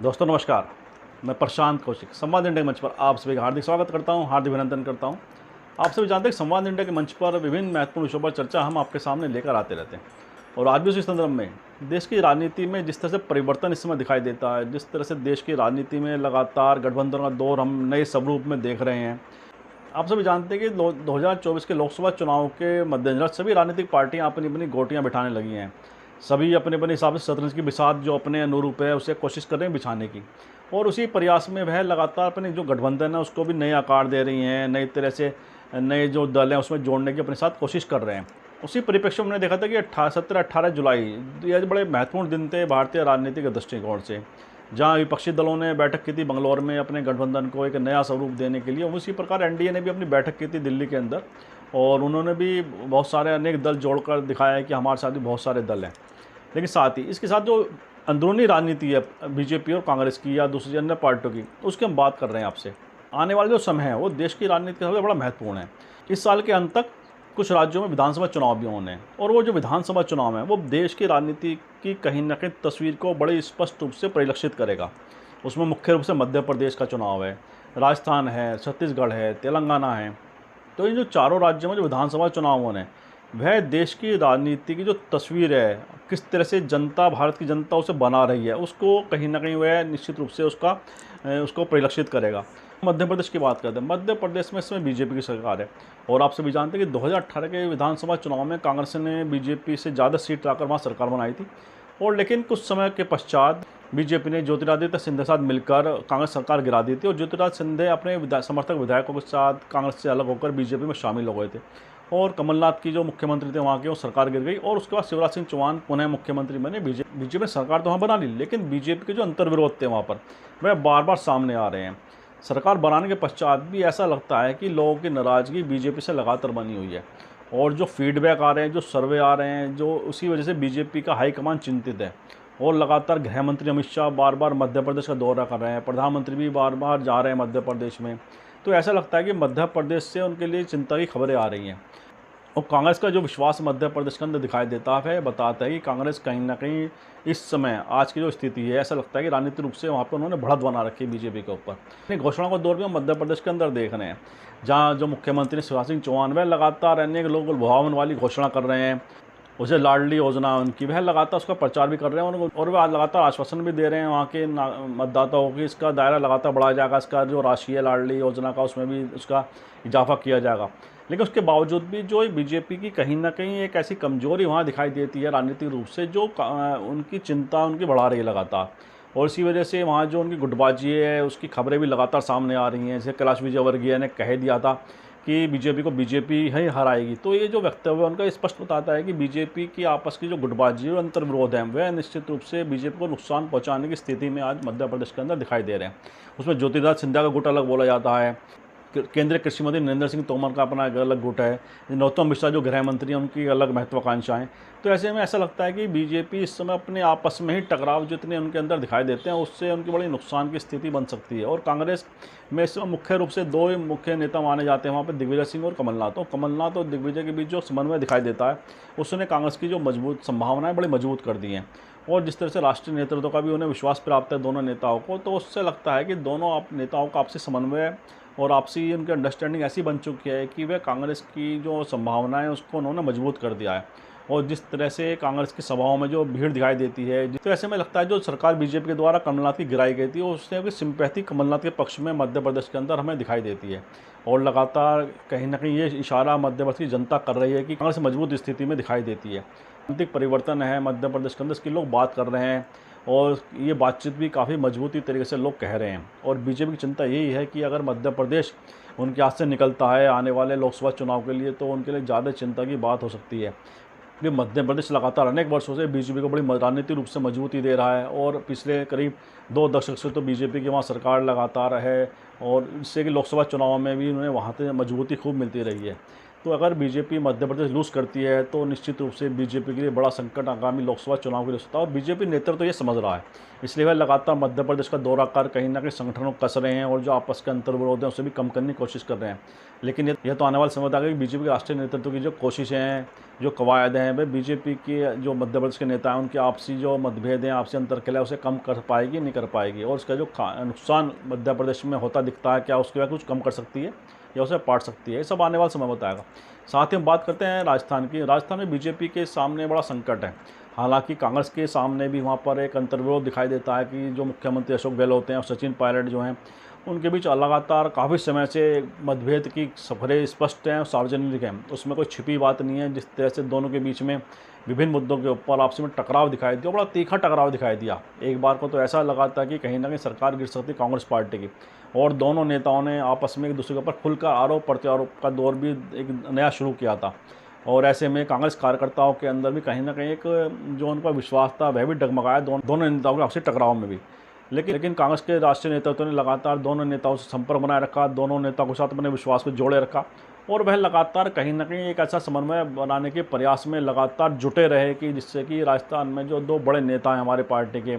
दोस्तों नमस्कार। मैं प्रशांत कौशिक संवाद इंडिया के मंच पर आप सभी का हार्दिक स्वागत करता हूं, हार्दिक अभिनंदन करता हूं। आप सभी जानते हैं कि संवाद इंडिया के मंच पर विभिन्न महत्वपूर्ण विषयों पर चर्चा हम आपके सामने लेकर आते रहते हैं। और आज भी उसी संदर्भ में देश की राजनीति में जिस तरह से परिवर्तन इस समय दिखाई देता है, जिस तरह से देश की राजनीति में लगातार गठबंधन का दौर हम नए स्वरूप में देख रहे हैं। आप सभी जानते हैं कि 2024 के लोकसभा चुनाव के मद्देनजर सभी राजनीतिक पार्टियां अपनी अपनी गोटियां बिठाने लगी हैं। सभी अपने अपने हिसाब से शतरंज की बिसात जो अपने अनुरूप है उसे कोशिश कर रहे हैं बिछाने की। और उसी प्रयास में वह लगातार अपने जो गठबंधन है उसको भी नए आकार दे रही हैं, नई तरह से नए जो दल हैं उसमें जोड़ने की अपने साथ कोशिश कर रहे हैं। उसी परिप्रेक्ष्य में हमने देखा था कि 17-18 जुलाई ये बड़े महत्वपूर्ण दिन थे भारतीय राजनीति के दृष्टिकोण से, जहां विपक्षी दलों ने बैठक की थी बंगलौर में अपने गठबंधन को एक नया स्वरूप देने के लिए। उसी प्रकार एनडीए ने भी अपनी बैठक की थी दिल्ली के अंदर, और उन्होंने भी बहुत सारे अनेक दल जोड़कर दिखाया है कि हमारे साथ भी बहुत सारे दल हैं। लेकिन साथ ही इसके साथ जो अंदरूनी राजनीति है बीजेपी और कांग्रेस की या दूसरी अन्य पार्टियों की, उसकी हम बात कर रहे हैं आपसे। आने वाले जो समय है वो देश की राजनीति का सबसे बड़ा महत्वपूर्ण है। इस साल के अंत तक कुछ राज्यों में विधानसभा चुनाव भी होने हैं, और वो जो विधानसभा चुनाव है वो देश की राजनीति की कहीं न कहीं तस्वीर को बड़े स्पष्ट रूप से परिलक्षित करेगा। उसमें मुख्य रूप से मध्य प्रदेश का चुनाव है, राजस्थान है, छत्तीसगढ़ है, तेलंगाना है। तो इन जो चारों राज्यों में जो विधानसभा चुनाव होने हैं, वह देश की राजनीति की जो तस्वीर है, किस तरह से जनता, भारत की जनता उसे बना रही है, उसको कहीं न कहीं वह निश्चित रूप से उसको परिलक्षित करेगा। मध्य प्रदेश की बात करते हैं। मध्य प्रदेश में इस समय बीजेपी की सरकार है, और आप सभी जानते हैं कि 2018 के विधानसभा चुनाव में कांग्रेस ने बीजेपी से ज़्यादा सीट लाकर वहाँ सरकार बनाई थी। और लेकिन कुछ समय के पश्चात बीजेपी ने ज्योतिरादित्य सिंधिया के साथ मिलकर कांग्रेस सरकार गिरा दी थी, और ज्योतिरादित्य सिंधिया अपने समर्थक विधायकों के साथ कांग्रेस से अलग होकर बीजेपी में शामिल हो गए थे। और कमलनाथ की जो मुख्यमंत्री थे वहाँ के, वो सरकार गिर गई, और उसके बाद शिवराज सिंह चौहान पुनः मुख्यमंत्री बने। बीजेपी ने सरकार तो वहाँ बना ली, लेकिन बीजेपी के जो अंतर्विरोध थे वहाँ पर वह बार बार सामने आ रहे हैं। सरकार बनाने के पश्चात भी ऐसा लगता है कि लोगों की नाराज़गी बीजेपी से लगातार बनी हुई है, और जो फीडबैक आ रहे हैं, जो सर्वे आ रहे हैं, जो उसी वजह से बीजेपी का हाईकमान चिंतित है। और लगातार गृह मंत्री अमित शाह बार बार मध्य प्रदेश का दौरा कर रहे हैं, प्रधानमंत्री भी बार बार जा रहे हैं मध्य प्रदेश में। तो ऐसा लगता है कि मध्य प्रदेश से उनके लिए चिंता की खबरें आ रही हैं। और कांग्रेस का जो विश्वास मध्य प्रदेश के अंदर दिखाई देता है, बताता है कि कांग्रेस कहीं ना कहीं इस समय आज की जो स्थिति है, ऐसा लगता है कि राजनीतिक रूप से वहाँ पर उन्होंने बढ़त बना रखी है बीजेपी के ऊपर। घोषणाओं का दौर भी हम मध्य प्रदेश के अंदर देख रहे हैं, जहाँ जो मुख्यमंत्री शिवराज सिंह चौहान वह लगातार अनेक लोग लुभावन वाली घोषणा कर रहे हैं। उसे लाडली योजना उनकी, वह लगातार उसका प्रचार भी कर रहे हैं, और वह लगातार आश्वासन भी दे रहे हैं वहाँ के मतदाताओं की, इसका दायरा लगातार बढ़ाया जाएगा, इसका जो राशि है लाडली योजना का उसमें भी उसका इजाफा किया जाएगा। लेकिन उसके बावजूद भी जो बीजेपी की कहीं ना कहीं एक ऐसी कमजोरी वहाँ दिखाई देती है राजनीतिक रूप से, जो उनकी चिंता उनकी बढ़ा रही है लगातार। और इसी वजह से वहाँ जो उनकी गुटबाजी है उसकी खबरें भी लगातार सामने आ रही हैं। जैसे कैलाश विजयवर्गीय ने कह दिया था कि बीजेपी ही हराएगी। तो ये जो वक्तव्य है उनका स्पष्ट बताता है कि बीजेपी की आपस की जो गुटबाजी और अंतर्विरोध है वह निश्चित रूप से बीजेपी को नुकसान पहुंचाने की स्थिति में आज मध्य प्रदेश के अंदर दिखाई दे रहे हैं। उसमें ज्योतिरादित्य सिंधिया का गुट अलग बोला जाता है, केंद्रीय कृषि मंत्री नरेंद्र सिंह तोमर का अपना एक अलग गुट है, नरोत्तम मिश्रा जो गृह मंत्री हैं उनकी अलग महत्वाकांक्षाएं। तो ऐसे में ऐसा लगता है कि बीजेपी इस समय अपने आपस में ही टकराव जितने उनके अंदर दिखाई देते हैं उससे उनकी बड़ी नुकसान की स्थिति बन सकती है। और कांग्रेस में इस समय मुख्य रूप से दो ही मुख्य नेता माने जाते हैं वहाँ पर, दिग्विजय सिंह और कमलनाथ। तो कमलनाथ और दिग्विजय के बीच जो समन्वय दिखाई देता है उसने कांग्रेस की जो मजबूत संभावनाएं बड़ी मजबूत कर दी हैं। और जिस तरह से राष्ट्रीय नेतृत्व का भी उन्हें विश्वास प्राप्त है दोनों नेताओं को, तो उससे लगता है कि दोनों नेताओं का आपसी समन्वय और आपसी उनकी अंडरस्टैंडिंग ऐसी बन चुकी है कि वह कांग्रेस की जो संभावना है उसको उन्होंने मजबूत कर दिया है। और जिस तरह से कांग्रेस की सभाओं में जो भीड़ दिखाई देती है, तो ऐसे में लगता है जो सरकार बीजेपी के द्वारा कमलनाथ की गिराई गई थी उसने सिंपैथी कमलनाथ के पक्ष में मध्य प्रदेश के अंदर हमें दिखाई देती है। और लगातार कहीं ना कहीं ये इशारा मध्य प्रदेश की जनता कर रही है कि कांग्रेस मजबूत स्थिति में दिखाई देती है। राजनीतिक परिवर्तन है मध्य प्रदेश के अंदर, इसकी लोग बात कर रहे हैं, और ये बातचीत भी काफ़ी मजबूती तरीके से लोग कह रहे हैं। और बीजेपी की चिंता यही है कि अगर मध्य प्रदेश उनके हाथ से निकलता है आने वाले लोकसभा चुनाव के लिए, तो उनके लिए ज़्यादा चिंता की बात हो सकती है। कि मध्य प्रदेश लगातार अनेक वर्षों से बीजेपी को बड़ी राजनीतिक रूप से मजबूती दे रहा है, और पिछले करीब 2 दशक से तो बीजेपी की वहाँ सरकार लगातार है, और इससे कि लोकसभा चुनाव में भी उन्हें वहाँ से मजबूती खूब मिलती रही है। तो अगर बीजेपी मध्य प्रदेश लूज़ करती है तो निश्चित रूप से बीजेपी के लिए बड़ा संकट आगामी लोकसभा चुनाव के लिए होता है। और बीजेपी नेतृत्व तो ये समझ रहा है, इसलिए वह लगातार मध्य प्रदेश का दौरा कर कहीं ना कहीं संगठनों को कस रहे हैं और जो आपस के अंतर्विरोध हैं उसे भी कम करने की कोशिश कर रहे हैं। लेकिन यह तो आने वाले समय तक कि बीजेपी के राष्ट्रीय नेतृत्व की जो कोशिशें हैं, जो कवायद हैं, वह बीजेपी के जो मध्य प्रदेश के नेता हैं उनके आपसी जो मतभेद हैं, आपसी अंतरकलह उसे कम कर पाएगी नहीं कर पाएगी, और उसका जो नुकसान मध्य प्रदेश में होता दिखता है, क्या उसके बाद कुछ कम कर सकती है या उसे पाट सकती है, ये सब आने वाला समय बताएगा। साथ ही हम बात करते हैं राजस्थान की। राजस्थान में बीजेपी के सामने बड़ा संकट है। हालांकि कांग्रेस के सामने भी वहाँ पर एक अंतर्विरोध दिखाई देता है कि जो मुख्यमंत्री अशोक गहलोत हैं और सचिन पायलट जो हैं, उनके बीच लगातार काफ़ी समय से मतभेद की खबरें स्पष्ट हैं और सार्वजनिक हैं, उसमें कोई छिपी बात नहीं है। जिस तरह से दोनों के बीच में विभिन्न मुद्दों के ऊपर आपस में टकराव दिखाई दिया, बड़ा तीखा टकराव दिखाई दिया। एक बार को तो ऐसा लगा था कि कहीं ना कहीं सरकार गिर सकती कांग्रेस पार्टी की, और दोनों नेताओं ने आपस में एक दूसरे के ऊपर खुलकर आरोप प्रत्यारोप का दौर भी एक नया शुरू किया था। और ऐसे में कांग्रेस कार्यकर्ताओं के अंदर भी कहीं ना कहीं एक जो उनका विश्वास था वह भी डगमगाया दोनों नेताओं के आपसी टकराव में भी। लेकिन कांग्रेस के राष्ट्रीय नेतृत्व ने लगातार दोनों नेताओं से संपर्क बनाए रखा, दोनों नेताओं के साथ अपने विश्वास को जोड़े रखा, और वह लगातार कहीं ना कहीं एक ऐसा समन्वय बनाने के प्रयास में लगातार जुटे रहे कि जिससे कि राजस्थान में जो दो बड़े नेता हैं हमारे पार्टी के,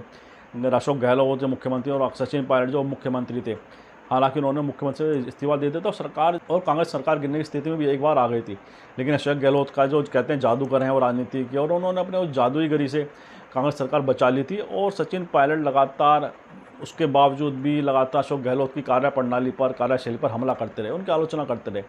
अशोक गहलोत जो मुख्यमंत्री और सचिन पायलट जो मुख्यमंत्री थे, हालांकि उन्होंने मुख्यमंत्री से इस्तीफा दे दिया था, सरकार और कांग्रेस सरकार गिरने की स्थिति में भी एक बार आ गई थी। लेकिन अशोक गहलोत का जो कहते हैं जादूगर हैं वो राजनीति की, और उन्होंने अपने उस जादुई गरी से कांग्रेस सरकार बचा ली थी। और सचिन पायलट लगातार उसके बावजूद भी लगातार अशोक गहलोत की कार्यप्रणाली पर, कार्यशैली पर हमला करते रहे, उनकी आलोचना करते रहे।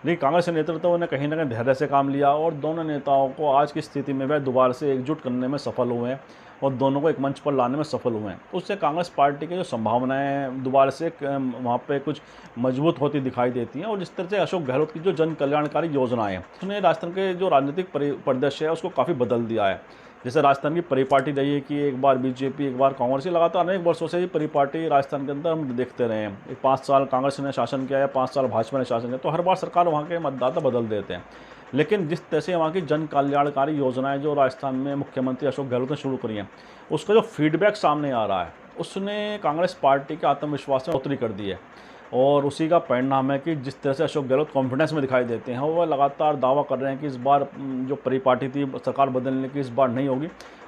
लेकिन कांग्रेस के नेतृत्व ने कहीं ना कहीं धैर्य से काम लिया और दोनों नेताओं को आज की स्थिति में वह दोबारा से एकजुट करने में सफल हुए हैं और दोनों को एक मंच पर लाने में सफल हुए हैं। उससे कांग्रेस पार्टी की जो संभावनाएं दोबारा से वहाँ पे कुछ मजबूत होती दिखाई देती हैं। और जिस तरह से अशोक गहलोत की जो जन कल्याणकारी योजनाएं हैं, उसने राजस्थान के जो राजनीतिक परिदृश्य है उसको काफ़ी बदल दिया है। जैसे राजस्थान की परिपाटी रही है कि एक बार बीजेपी एक बार कांग्रेस, लगातार अनेक वर्षों से ही परिपाटी राजस्थान के अंदर हम देखते रहे हैं। 5 साल कांग्रेस ने शासन किया या 5 साल भाजपा ने शासन किया, तो हर बार सरकार वहाँ के मतदाता बदल देते हैं। लेकिन जिस तरह से वहाँ की जन कल्याणकारी योजनाएं जो राजस्थान में मुख्यमंत्री अशोक गहलोत ने शुरू करी हैं, उसका जो फीडबैक सामने आ रहा है उसने कांग्रेस पार्टी के आत्मविश्वास में बढ़ोतरी कर दी है। और उसी का परिणाम है कि जिस तरह से अशोक गहलोत कॉन्फिडेंस में दिखाई देते हैं, वह लगातार दावा कर रहे हैं कि इस बार जो परिपाटी थी सरकार बदलने की इस बार नहीं होगी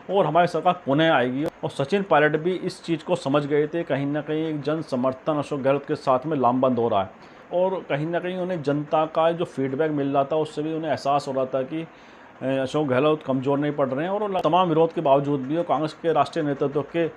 और हमारी सरकार पुनः आएगी। और सचिन पायलट भी इस चीज़ को समझ गए थे, कहीं ना कहीं एक जन समर्थन अशोक गहलोत के साथ में लामबंद हो रहा है, और कहीं ना कहीं उन्हें जनता का जो फीडबैक मिल रहा था उससे भी उन्हें एहसास हो रहा था कि अशोक गहलोत कमज़ोर नहीं पड़ रहे हैं। और तमाम विरोध के बावजूद भी और कांग्रेस के राष्ट्रीय नेतृत्व के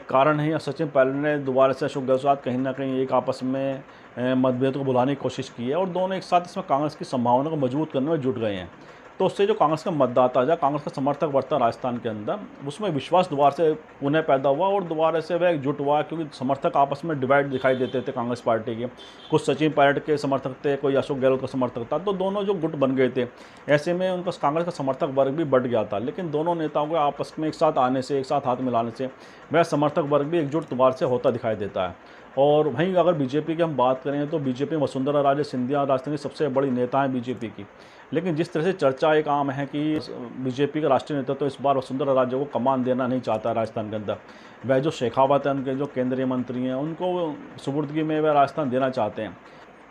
कारण ही सचिन पायलट ने दोबारा से अशोक गहलोत के साथ कहीं ना कहीं एक आपस में मतभेद को बुलाने की कोशिश की है, और दोनों एक साथ इसमें कांग्रेस की संभावना को मजबूत करने में जुट गए हैं। तो उससे जो कांग्रेस का मतदाता या कांग्रेस का समर्थक बढ़ता राजस्थान के अंदर, उसमें विश्वास दोबारा से पुनः पैदा हुआ और दोबारा से वह एकजुट हुआ। क्योंकि समर्थक आपस में डिवाइड दिखाई देते थे कांग्रेस पार्टी के, कुछ सचिन पायलट के समर्थक थे, कोई अशोक गहलोत का समर्थक था, तो दोनों जो गुट बन गए थे, ऐसे में उनका कांग्रेस का समर्थक वर्ग भी बढ़ गया था। लेकिन दोनों नेताओं को आपस में एक साथ आने से, एक साथ हाथ मिलाने से वह समर्थक वर्ग भी एकजुट दोबारा से होता दिखाई देता है। और वहीं अगर बीजेपी की हम बात करें तो बीजेपी वसुंधरा राजे सिंधिया राजस्थान की सबसे बड़ी नेता हैं बीजेपी की। लेकिन जिस तरह से चर्चा एक आम है कि बीजेपी का राष्ट्रीय नेतृत्व तो इस बार वसुंधरा राजे को कमान देना नहीं चाहता है राजस्थान के अंदर, वह जो शेखावत है उनके जो केंद्रीय मंत्री हैं उनको सुपुर्दगी में वह राजस्थान देना चाहते हैं।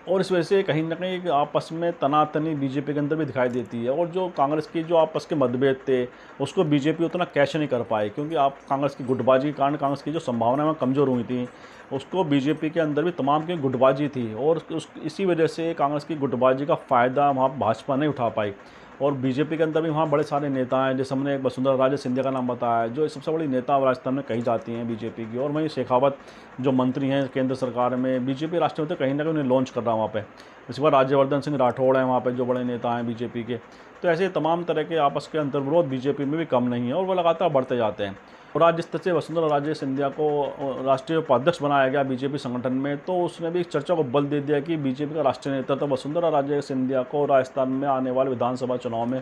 और इस वजह से कहीं ना कहीं आपस में तनातनी बीजेपी के अंदर भी दिखाई देती है। और जो कांग्रेस की जो आपस के मतभेद थे उसको बीजेपी उतना कैश नहीं कर पाई, क्योंकि आप कांग्रेस की गुटबाजी के कारण कांग्रेस की जो संभावना में कमज़ोर हुई थी, उसको बीजेपी के अंदर भी तमाम की गुटबाजी थी, और इसी वजह से कांग्रेस की गुटबाजी का फ़ायदा वहाँ भाजपा नहीं उठा पाई। और बीजेपी के अंदर भी वहाँ बड़े सारे नेता हैं, जैसे हमने वसुंधरा राजे सिंधिया का नाम बताया, जो सबसे बड़ी नेता राजस्थान में कही जाती हैं बीजेपी की। और वहीं शेखावत जो मंत्री हैं केंद्र सरकार में, बीजेपी राष्ट्रीय नेता कहीं ना कहीं उन्हें लॉन्च कर रहा है वहाँ पे। इसके बाद राज्यवर्धन सिंह राठौड़ हैं वहाँ पे, जो बड़े नेता हैं बीजेपी के। तो ऐसे तमाम तरह के आपस के अंतर्विरोध बीजेपी में भी कम नहीं है और वो लगातार बढ़ते जाते हैं। और आज जिस तरह से वसुंधरा राजे सिंधिया को राष्ट्रीय उपाध्यक्ष बनाया गया बीजेपी संगठन में, तो उसने भी इस चर्चा को बल दे दिया कि बीजेपी का राष्ट्रीय नेतृत्व वसुंधरा राजे सिंधिया को राजस्थान में आने वाले विधानसभा चुनाव में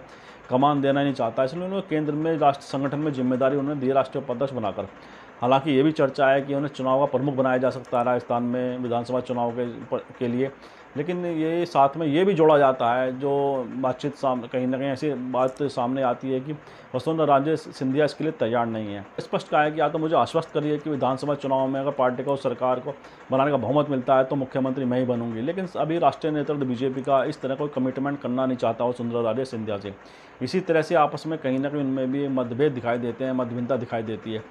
कमान देना नहीं चाहता, इसलिए उन्होंने केंद्र में राष्ट्रीय संगठन में जिम्मेदारी उन्होंने दी राष्ट्रीय उपाध्यक्ष बनाकर। हालांकि ये भी चर्चा है कि उन्हें चुनाव का प्रमुख बनाया जा सकता है राजस्थान में विधानसभा चुनाव के लिए। लेकिन ये साथ में ये भी जोड़ा जाता है, जो बातचीत कहीं ना कहीं ऐसी बात सामने आती है कि वसुंधरा राजे सिंधिया इसके लिए तैयार नहीं है। स्पष्ट कहा है कि या तो मुझे आश्वस्त करिए कि विधानसभा चुनाव में अगर पार्टी को सरकार को बनाने का बहुमत मिलता है तो मुख्यमंत्री मैं ही बनूंगी। लेकिन अभी राष्ट्रीय नेतृत्व बीजेपी का इस तरह कोई कमिटमेंट करना नहीं चाहता वसुंधरा राजे सिंधिया से। इसी तरह से आपस में कहीं ना कहीं उनमें भी मतभेद दिखाई देते हैं, मतभिन्नता दिखाई देती है,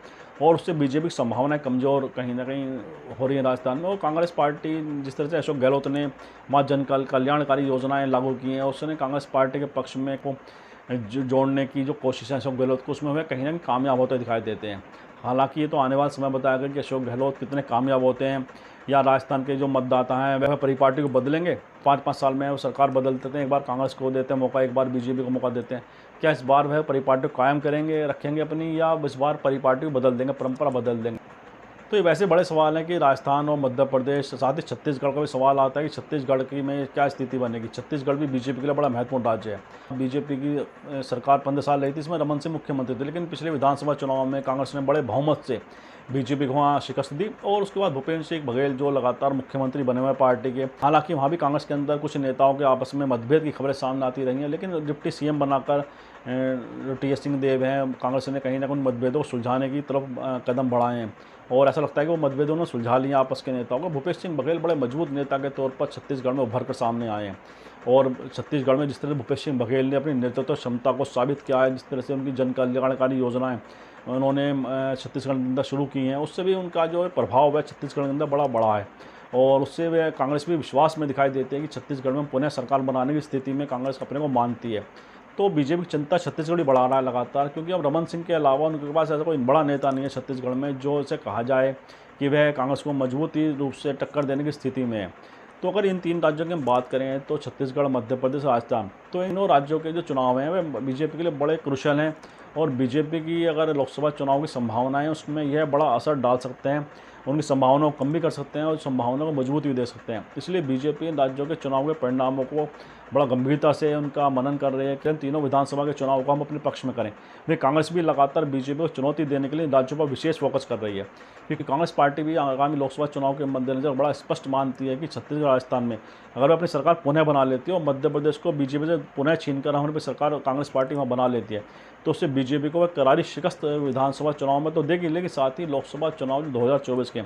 और उससे बीजेपी की संभावनाएं कमज़ोर कहीं ना कहीं हो रही है राजस्थान में। और कांग्रेस पार्टी जिस तरह से अशोक गहलोत ने मां जन कल्याणकारी योजनाएं लागू की हैं, उसने कांग्रेस पार्टी के पक्ष में को जोड़ने की जो कोशिशें अशोक गहलोत को, उसमें वह कहीं ना कहीं कामयाब होते दिखाई देते हैं। हालांकि ये तो आने वाला समय बताएगा कि अशोक गहलोत कितने कामयाब होते हैं, या राजस्थान के जो मतदाता हैं वह परिपाटी को बदलेंगे। 5-5 साल में वो सरकार बदल देते हैं, एक बार कांग्रेस को देते हैं मौका, एक बार बीजेपी को मौका देते हैं। क्या इस बार वह परिपाटी को कायम करेंगे, रखेंगे अपनी, या इस बार परिपाटी को बदल देंगे, परंपरा बदल देंगे? तो ये वैसे बड़े सवाल हैं कि राजस्थान और मध्य प्रदेश, साथ ही छत्तीसगढ़ का भी सवाल आता है कि छत्तीसगढ़ की में क्या स्थिति बनेगी। छत्तीसगढ़ भी बीजेपी के लिए बड़ा महत्वपूर्ण राज्य है। बीजेपी की सरकार 15 साल रही थी, इसमें रमन सिंह मुख्यमंत्री थे, लेकिन पिछले विधानसभा चुनाव में कांग्रेस ने बड़े बहुमत से बीजेपी को वहाँ शिकस्त दी, और उसके बाद भूपेन्द्र सिंह बघेल जो लगातार मुख्यमंत्री बने हुए पार्टी के। हालांकि वहाँ भी कांग्रेस के अंदर कुछ नेताओं के आपस में मतभेद की खबरें सामने आती रही हैं, लेकिन डिप्टी सीएम बनाकर टी.एस. सिंहदेव हैं, कांग्रेस ने कहीं ना कहीं मतभेदों को सुलझाने की तरफ कदम बढ़ाए हैं, और ऐसा लगता है कि वो मतभेदों ने सुलझा लिया आपस के नेताओं को। भूपेश सिंह बघेल बड़े मजबूत नेता के तौर पर छत्तीसगढ़ में उभर कर सामने आए हैं, और छत्तीसगढ़ में जिस तरह भूपेश सिंह बघेल ने अपनी नेतृत्व क्षमता को साबित किया है, जिस तरह से उनकी जन कल्याणकारी योजनाएं उन्होंने छत्तीसगढ़ के अंदर शुरू की हैं, उससे भी उनका जो प्रभाव है छत्तीसगढ़ के अंदर बड़ा है, और उससे वे कांग्रेस भी विश्वास में दिखाई देते हैं कि छत्तीसगढ़ में पुनः सरकार बनाने की स्थिति में कांग्रेस अपने को मानती है। तो बीजेपी की चिंता छत्तीसगढ़ ही बढ़ा रहा है लगातार, क्योंकि अब रमन सिंह के अलावा उनके पास ऐसा कोई बड़ा नेता नहीं है छत्तीसगढ़ में जो इसे कहा जाए कि वह कांग्रेस को मजबूती रूप से टक्कर देने की स्थिति में है। तो अगर इन 3 राज्यों की हम बात करें तो छत्तीसगढ़, मध्य प्रदेश, राजस्थान, तो इन राज्यों के जो चुनाव हैं वे बीजेपी के लिए बड़े क्रुशल हैं, और बीजेपी की अगर लोकसभा चुनाव की संभावनाएं उसमें यह बड़ा असर डाल सकते हैं, उनकी संभावनाओं को कम भी कर सकते हैं और संभावनाओं को मजबूती भी दे सकते हैं। इसलिए बीजेपी इन राज्यों के चुनाव के परिणामों को बड़ा गंभीरता से उनका मनन कर रही है कि इन तीनों विधानसभा के चुनाव को हम अपने पक्ष में करें। वे कांग्रेस भी लगातार बीजेपी को चुनौती देने के लिए इन राज्यों पर विशेष फोकस कर रही है, क्योंकि कांग्रेस पार्टी भी आगामी लोकसभा चुनाव के मद्देनजर बड़ा स्पष्ट मानती है कि छत्तीसगढ़, राजस्थान में अगर वे अपनी सरकार पुनः बना लेती है और मध्य प्रदेश को बीजेपी से पुनः छीनकर हमारे पर सरकार कांग्रेस पार्टी वहाँ बना लेती है, तो उससे बीजेपी को वह करारी शिकस्त विधानसभा चुनाव में तो देगी, लेकिन साथ ही लोकसभा चुनाव जो 2024 के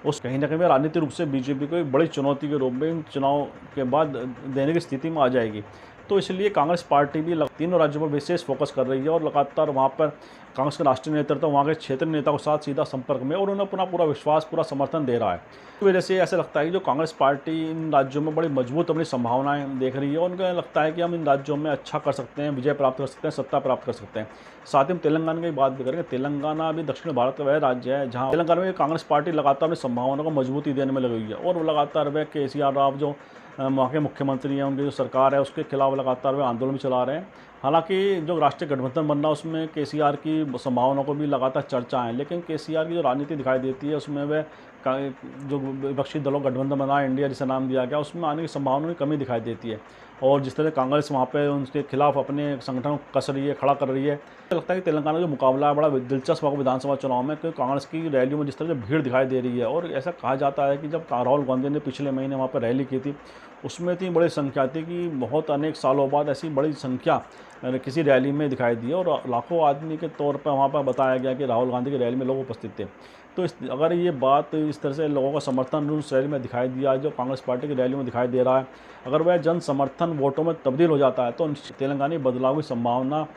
उस कहीं ना कहीं राजनीतिक रूप से बीजेपी को एक बड़ी चुनौती के रूप में इन चुनाव के बाद देने की स्थिति में आ जाएगी। तो इसलिए कांग्रेस पार्टी भी तीनों राज्यों पर विशेष फोकस कर रही है, और लगातार वहाँ पर कांग्रेस का राष्ट्रीय नेतृत्व वहाँ के क्षेत्रीय नेताओं के साथ सीधा संपर्क में, और उन्हें अपना पूरा विश्वास, पूरा समर्थन दे रहा है। इस वजह से ऐसा लगता है कि जो कांग्रेस पार्टी इन राज्यों में बड़ी मजबूत अपनी संभावनाएं देख रही है, और उनको लगता है कि हम इन राज्यों में अच्छा कर सकते हैं, विजय प्राप्त कर सकते हैं, सत्ता प्राप्त कर सकते हैं। साथ ही हम तेलंगाना की बात भी करेंगे। तेलंगाना भी दक्षिण भारत का वह राज्य है जहाँ तेलंगाना में कांग्रेस पार्टी लगातार अपनी संभावनाओं को मजबूती देने में लगी हुई है, और वो लगातार वह KCR राव जो वहाँ के मुख्यमंत्री हैं, उनकी जो सरकार है उसके खिलाफ लगातार वे आंदोलन चला रहे हैं। हालांकि जो राष्ट्रीय गठबंधन बनना उसमें KCR की संभावनाओं को भी लगातार चर्चा है, लेकिन KCR की जो राजनीति दिखाई देती है उसमें वह जो विपक्षी दलों गठबंधन बना इंडिया जिसे नाम दिया गया, उसमें आने की संभावना में कमी दिखाई देती है। और जिस तरह कांग्रेस वहाँ पे उनके खिलाफ अपने संगठन को कस रही है, खड़ा कर रही है, तो लगता है कि तेलंगाना का जो मुकाबला है बड़ा दिलचस्प होगा विधानसभा चुनाव में, क्योंकि कांग्रेस की रैलियों में जिस तरह से भीड़ दिखाई दे रही है, और ऐसा कहा जाता है कि जब राहुल गांधी ने पिछले महीने वहाँ पर रैली की थी उसमें इतनी बड़ी संख्या थी कि बहुत अनेक सालों बाद ऐसी बड़ी संख्या किसी रैली में दिखाई दी, और लाखों आदमी के तौर पर वहाँ पर बताया गया कि राहुल गांधी की रैली में लोग उपस्थित थे। तो अगर ये बात इस तरह से लोगों का समर्थन उस रैली में दिखाई दिया जो कांग्रेस पार्टी की रैली में दिखाई दे रहा है, अगर वह जन समर्थन वोटों में तब्दील हो जाता है तो तेलंगाना बदलाव की संभावना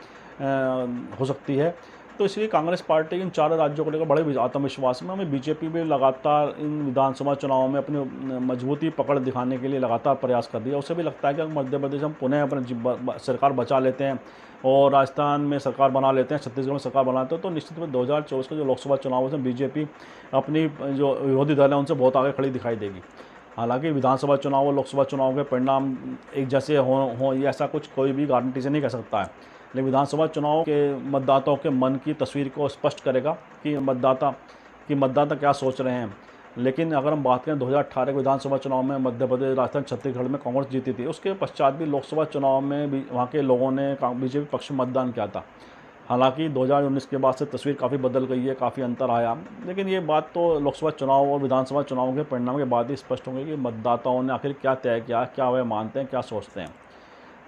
हो सकती है। तो इसलिए कांग्रेस पार्टी इन 4 राज्यों को लेकर बड़े आत्मविश्वास में। हमें बीजेपी भी लगातार इन विधानसभा चुनाव में अपनी मजबूती पकड़ दिखाने के लिए लगातार प्रयास कर रही है। उसे भी लगता है कि मध्य प्रदेश हम पुनः अपनी सरकार बचा लेते हैं और राजस्थान में सरकार बना लेते हैं, छत्तीसगढ़ में सरकार बनाते हैं, तो निश्चित में 2024 के जो लोकसभा चुनाव है उसमें बीजेपी अपनी जो विरोधी दल है उनसे बहुत आगे खड़ी दिखाई देगी। हालांकि विधानसभा चुनाव और लोकसभा चुनाव के परिणाम एक जैसे हो ये ऐसा कुछ कोई भी गारंटी से नहीं कह सकता है, लेकिन विधानसभा चुनाव के मतदाताओं के मन की तस्वीर को स्पष्ट करेगा कि मतदाता क्या सोच रहे हैं। लेकिन अगर हम बात करें 2018 के विधानसभा चुनाव में मध्य प्रदेश, राजस्थान, छत्तीसगढ़ में कांग्रेस जीती थी, उसके पश्चात भी लोकसभा चुनाव में भी वहाँ के लोगों ने बीजेपी पक्ष में मतदान किया था। हालांकि 2019 के बाद से तस्वीर काफ़ी बदल गई है, काफ़ी अंतर आया, लेकिन ये बात तो लोकसभा चुनाव और विधानसभा चुनाव के परिणाम के बाद ही स्पष्ट होंगे कि मतदाताओं ने आखिर क्या तय किया, क्या वे मानते हैं, क्या सोचते हैं।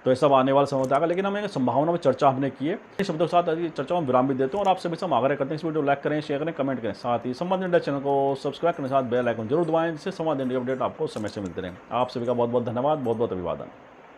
तो ये सब आने वाला समय बताएगा, लेकिन हमें संभावना में चर्चा हमने की है। इन शब्दों के साथ चर्चा में विराम भी देते हैं और आप सभी से हम आग्रह करते हैं इस वीडियो को लाइक करें, शेयर करें, कमेंट करें, साथ ही संवाद इंडिया चैनल को सब्सक्राइब करने के साथ बेल आइकन जरूर दबाएं, जिससे संवाद इंडिया अपडेट आपको समय से मिलते रहें। आप सभी का बहुत बहुत धन्यवाद, बहुत बहुत अभिवादन।